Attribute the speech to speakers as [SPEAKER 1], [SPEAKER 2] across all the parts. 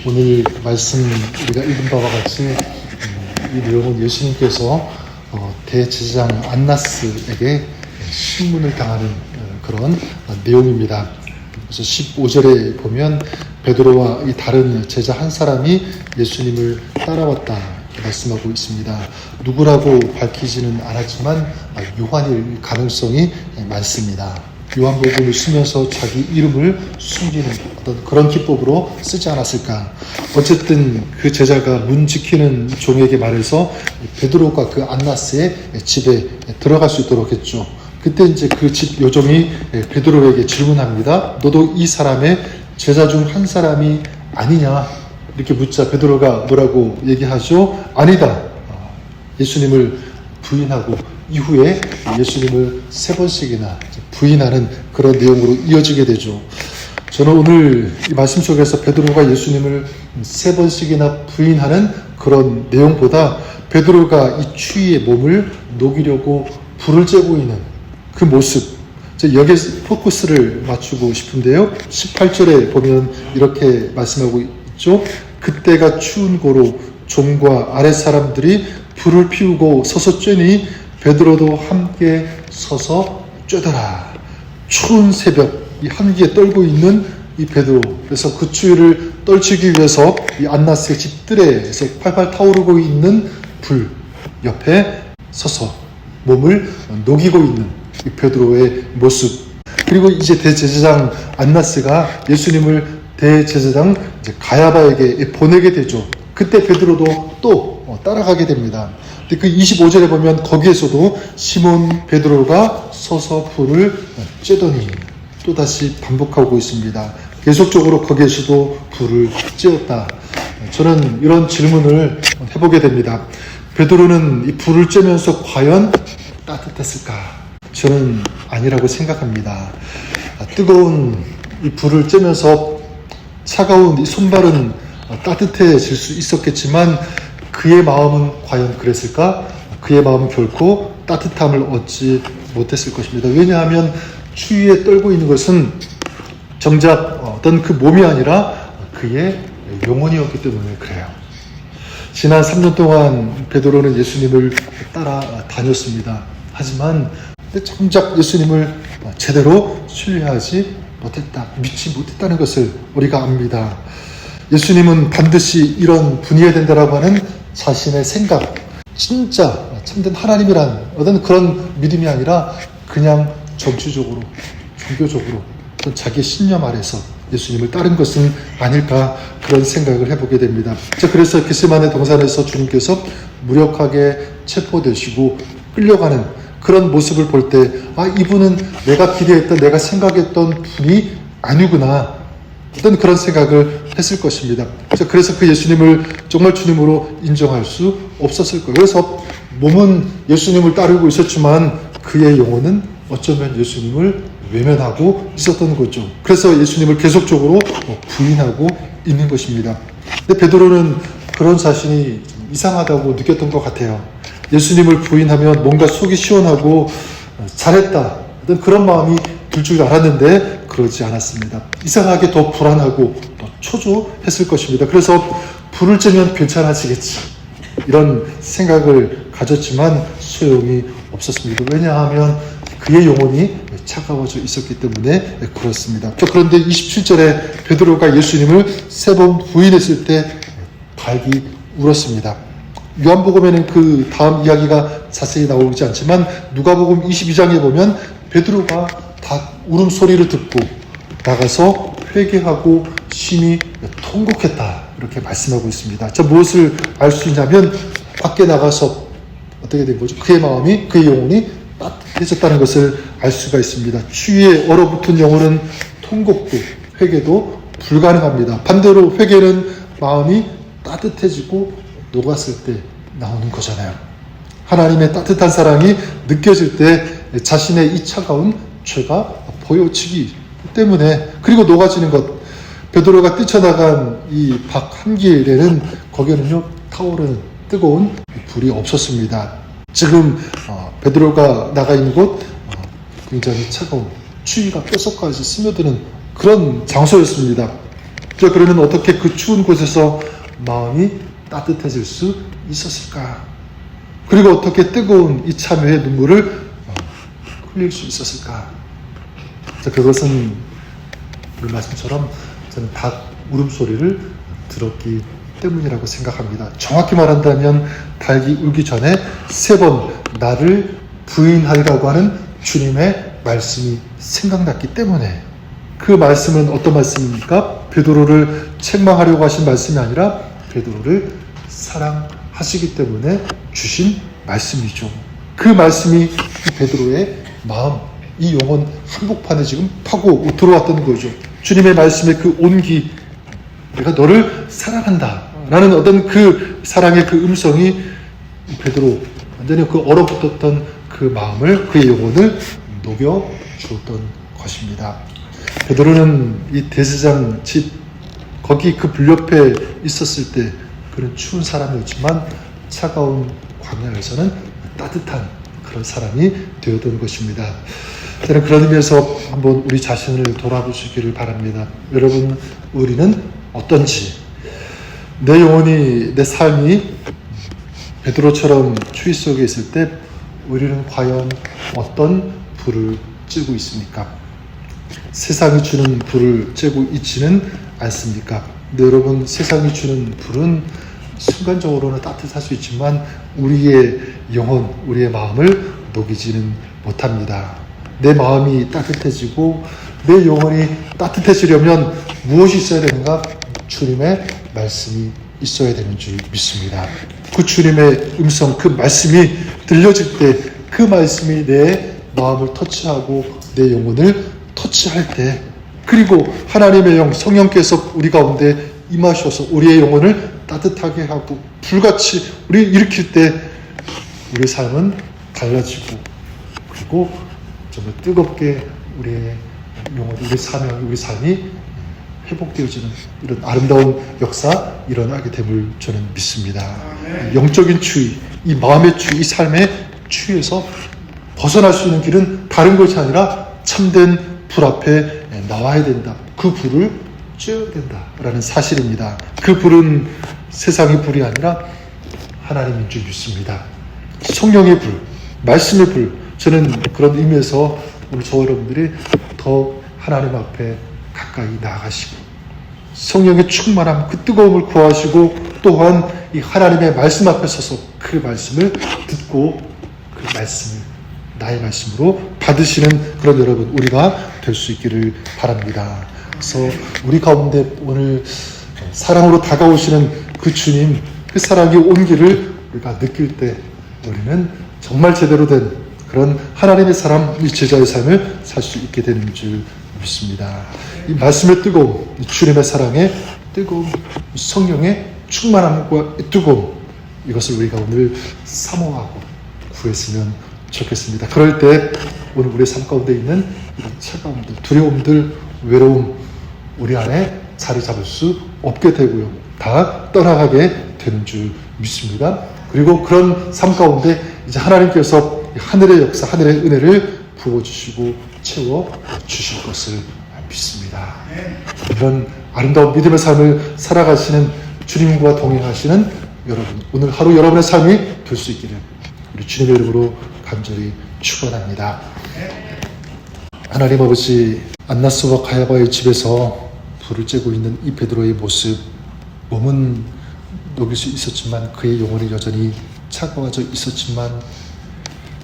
[SPEAKER 1] 오늘 말씀 우리가 읽은 바와 같이 이 내용은 예수님께서 대제사장 안나스에게 신문을 당하는 그런 내용입니다. 그래서 15절에 보면 베드로와 이 다른 제자 한 사람이 예수님을 따라왔다 이렇게 말씀하고 있습니다. 누구라고 밝히지는 않았지만 요한일 가능성이 많습니다. 요한복음을 쓰면서 자기 이름을 숨기는 어떤 그런 기법으로 쓰지 않았을까. 어쨌든 그 제자가 문 지키는 종에게 말해서 베드로가 그 안나스의 집에 들어갈 수 있도록 했죠. 그때 이제 그 집 요정이 베드로에게 질문합니다. 너도 이 사람의 제자 중 한 사람이 아니냐? 이렇게 묻자 베드로가 뭐라고 얘기하죠? 아니다. 예수님을 부인하고 이후에 예수님을 3번씩이나 부인하는 그런 내용으로 이어지게 되죠. 저는 오늘 이 말씀 속에서 베드로가 예수님을 3번씩이나 부인하는 그런 내용보다 베드로가 이 추위에 몸을 녹이려고 불을 쬐고 있는 그 모습, 여기에 포커스를 맞추고 싶은데요. 18절에 보면 이렇게 말씀하고 있죠. 그때가 추운 고로 종과 아랫 사람들이 불을 피우고 서서 쬐니 베드로도 함께 서서 쬐더라. 추운 새벽, 이 한기에 떨고 있는 이 베드로. 그래서 그 추위를 떨치기 위해서 이 안나스의 집들에서 팔팔 타오르고 있는 불 옆에 서서 몸을 녹이고 있는 이 베드로의 모습. 그리고 이제 대제사장 안나스가 예수님을 대제사장 가야바에게 보내게 되죠. 그때 베드로도 또 따라가게 됩니다. 그 25절에 보면 거기에서도 시몬 베드로가 서서 불을 쬐더니 또다시 반복하고 있습니다. 계속적으로 거기에서도 불을 쬐었다. 저는 이런 질문을 해보게 됩니다. 베드로는 이 불을 쬐면서 과연 따뜻했을까? 저는 아니라고 생각합니다. 뜨거운 이 불을 쬐면서 차가운 이 손발은 따뜻해질 수 있었겠지만 그의 마음은 과연 그랬을까? 그의 마음은 결코 따뜻함을 얻지 못했을 것입니다. 왜냐하면 추위에 떨고 있는 것은 정작 어떤 그 몸이 아니라 그의 영혼이었기 때문에 그래요. 지난 3년 동안 베드로는 예수님을 따라다녔습니다. 하지만 정작 예수님을 제대로 신뢰하지 못했다, 믿지 못했다는 것을 우리가 압니다. 예수님은 반드시 이런 분이어야 된다라고 하는 자신의 생각, 진짜 참된 하나님이란 어떤 그런 믿음이 아니라 그냥 정치적으로, 종교적으로 어떤 자기의 신념 아래서 예수님을 따른 것은 아닐까 그런 생각을 해보게 됩니다. 그래서 겟세마네 동산에서 주님께서 무력하게 체포되시고 끌려가는 그런 모습을 볼 때 이분은 내가 기대했던, 내가 생각했던 분이 아니구나, 어떤 그런 생각을 했을 것입니다. 그래서 그 예수님을 정말 주님으로 인정할 수 없었을 거예요. 그래서 몸은 예수님을 따르고 있었지만 그의 영혼은 어쩌면 예수님을 외면하고 있었던 거죠. 그래서 예수님을 계속적으로 부인하고 있는 것입니다. 근데 베드로는 그런 자신이 이상하다고 느꼈던 것 같아요. 예수님을 부인하면 뭔가 속이 시원하고 잘했다, 어떤 그런 마음이 들 줄 알았는데 그러지 않았습니다. 이상하게 더 불안하고 더 초조했을 것입니다. 그래서 불을 쬐면 괜찮아지겠지, 이런 생각을 가졌지만 소용이 없었습니다. 왜냐하면 그의 영혼이 차가워져 있었기 때문에 그렇습니다. 그런데 27절에 베드로가 예수님을 3번 부인했을 때 발기 울었습니다. 요한복음에는 그 다음 이야기가 자세히 나오지 않지만 누가복음 22장에 보면 베드로가 다 울음소리를 듣고 나가서 회개하고 심히 통곡했다, 이렇게 말씀하고 있습니다. 무엇을 알 수 있냐면 밖에 나가서 어떻게 된 거죠? 그의 마음이, 그의 영혼이 따뜻해졌다는 것을 알 수가 있습니다. 추위에 얼어붙은 영혼은 통곡도 회개도 불가능합니다. 반대로 회개는 마음이 따뜻해지고 녹았을 때 나오는 거잖아요. 하나님의 따뜻한 사랑이 느껴질 때 자신의 이 차가운 죄가 보여지기 때문에, 그리고 녹아지는 것, 베드로가 뛰쳐나간 이 밖 한길에는 거기에는요 타오르는 뜨거운 불이 없었습니다. 지금 베드로가 나가 있는 곳 굉장히 차가운 추위가 뼛속까지 스며드는 그런 장소였습니다. 저 그러면 어떻게 그 추운 곳에서 마음이 따뜻해질 수 있었을까? 그리고 어떻게 뜨거운 이 참회의 눈물을 흘릴 수 있었을까? 자, 그것은 그 말씀처럼 저는 닭 울음소리를 들었기 때문이라고 생각합니다. 정확히 말한다면 닭이 울기 전에 3번 나를 부인하리라고 하는 주님의 말씀이 생각났기 때문에, 그 말씀은 어떤 말씀입니까? 베드로를 책망하려고 하신 말씀이 아니라 베드로를 사랑하시기 때문에 주신 말씀이죠. 그 말씀이 이 베드로의 마음, 이 영혼 한복판에 지금 파고 들어왔던 거죠. 주님의 말씀의 그 온기, 내가 너를 사랑한다 라는 어떤 그 사랑의 그 음성이 베드로 완전히 그 얼어붙었던 그 마음을, 그의 영혼을 녹여 주었던 것입니다. 베드로는 이 대제사장 집 거기 그 불 옆에 있었을 때 그런 추운 사람이었지만 차가운 광야에서는 따뜻한 그런 사람이 되었던 것입니다. 저는 그런 의미에서 한번 우리 자신을 돌아보시기를 바랍니다. 여러분, 우리는 어떤지, 내 영혼이, 내 삶이 베드로처럼 추위 속에 있을 때 우리는 과연 어떤 불을 쬐고 있습니까? 세상이 주는 불을 쬐고 있지는 않습니까? 근데 여러분, 세상이 주는 불은 순간적으로는 따뜻할 수 있지만 우리의 영혼, 우리의 마음을 녹이지는 못합니다. 내 마음이 따뜻해지고 내 영혼이 따뜻해지려면 무엇이 있어야 되는가? 주님의 말씀이 있어야 되는 줄 믿습니다. 그 주님의 음성, 그 말씀이 들려질 때, 그 말씀이 내 마음을 터치하고 내 영혼을 터치할 때, 그리고 하나님의 영, 성령께서 우리 가운데 임하셔서 우리의 영혼을 따뜻하게 하고 불같이 우리 일으킬 때 우리의 삶은 달라지고, 그리고 정말 뜨겁게 우리의 영혼, 우리 사명, 우리 삶이 회복되어지는 이런 아름다운 역사 일어나게 됨을 저는 믿습니다. 영적인 추위, 이 마음의 추위, 이 삶의 추위에서 벗어날 수 있는 길은 다른 것이 아니라 참된 불 앞에 나와야 된다. 그 불을 쬐어야 된다라는 사실입니다. 그 불은 세상의 불이 아니라 하나님인 줄 믿습니다. 성령의 불, 말씀의 불, 저는 그런 의미에서 오늘 저 여러분들이 더 하나님 앞에 가까이 나아가시고 성령의 충만함, 그 뜨거움을 구하시고 또한 이 하나님의 말씀 앞에 서서 그 말씀을 듣고 그 말씀을 나의 말씀으로 받으시는 그런 여러분, 우리가 될 수 있기를 바랍니다. 그래서 우리 가운데 오늘 사랑으로 다가오시는 그 주님, 그 사랑의 온기를 우리가 느낄 때 우리는 정말 제대로 된 그런 하나님의 사람, 이 제자의 삶을 살 수 있게 되는 줄 믿습니다. 이 말씀의 뜨거움, 이 주님의 사랑의 뜨거움, 성령의 충만함과 뜨거움, 이것을 우리가 오늘 사모하고 구했으면 좋겠습니다. 그럴 때 오늘 우리의 삶 가운데 있는 이런 차가움들, 두려움들, 외로움 우리 안에 자리 잡을 수 없게 되고요. 다 떠나가게 되는 줄 믿습니다. 그리고 그런 삶 가운데 이제 하나님께서 하늘의 역사, 하늘의 은혜를 부어주시고 채워주실 것을 믿습니다. 이런 아름다운 믿음의 삶을 살아가시는 주님과 동행하시는 여러분, 오늘 하루 여러분의 삶이 될 수 있기를 우리 주님의 이름으로 간절히 축원합니다. 하나님 아버지, 안나스와 가야바의 집에서 불을 쬐고 있는 이 베드로의 모습, 몸은 녹일 수 있었지만 그의 영혼이 여전히 차가워져 있었지만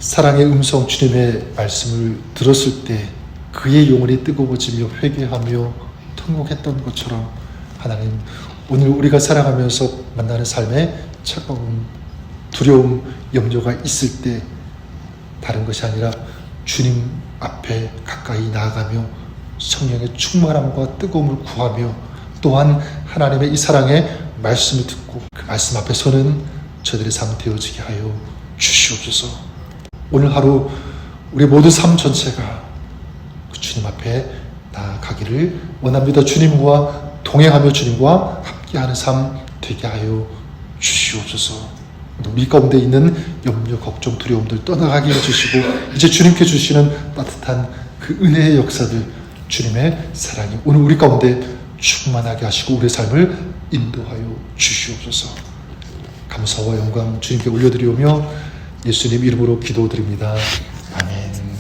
[SPEAKER 1] 사랑의 음성, 주님의 말씀을 들었을 때 그의 영혼이 뜨거워지며 회개하며 통곡했던 것처럼 하나님, 오늘 우리가 살아가면서 만나는 삶에 차가움, 두려움, 염려가 있을 때 다른 것이 아니라 주님 앞에 가까이 나아가며 성령의 충만함과 뜨거움을 구하며 또한 하나님의 이 사랑의 말씀을 듣고 그 말씀 앞에 서는 저들의 삶 되어지게 하여 주시옵소서. 오늘 하루 우리 모든 삶 전체가 그 주님 앞에 나아가기를 원합니다. 주님과 동행하며 주님과 함께하는 삶 되게 하여 주시옵소서. 우리 가운데 있는 염려, 걱정, 두려움들 떠나가게 해주시고 이제 주님께 주시는 따뜻한 그 은혜의 역사들, 주님의 사랑이 오늘 우리 가운데 충만하게 하시고 우리의 삶을 인도하여 주시옵소서. 감사와 영광 주님께 올려드리오며 예수님 이름으로 기도드립니다. 아멘.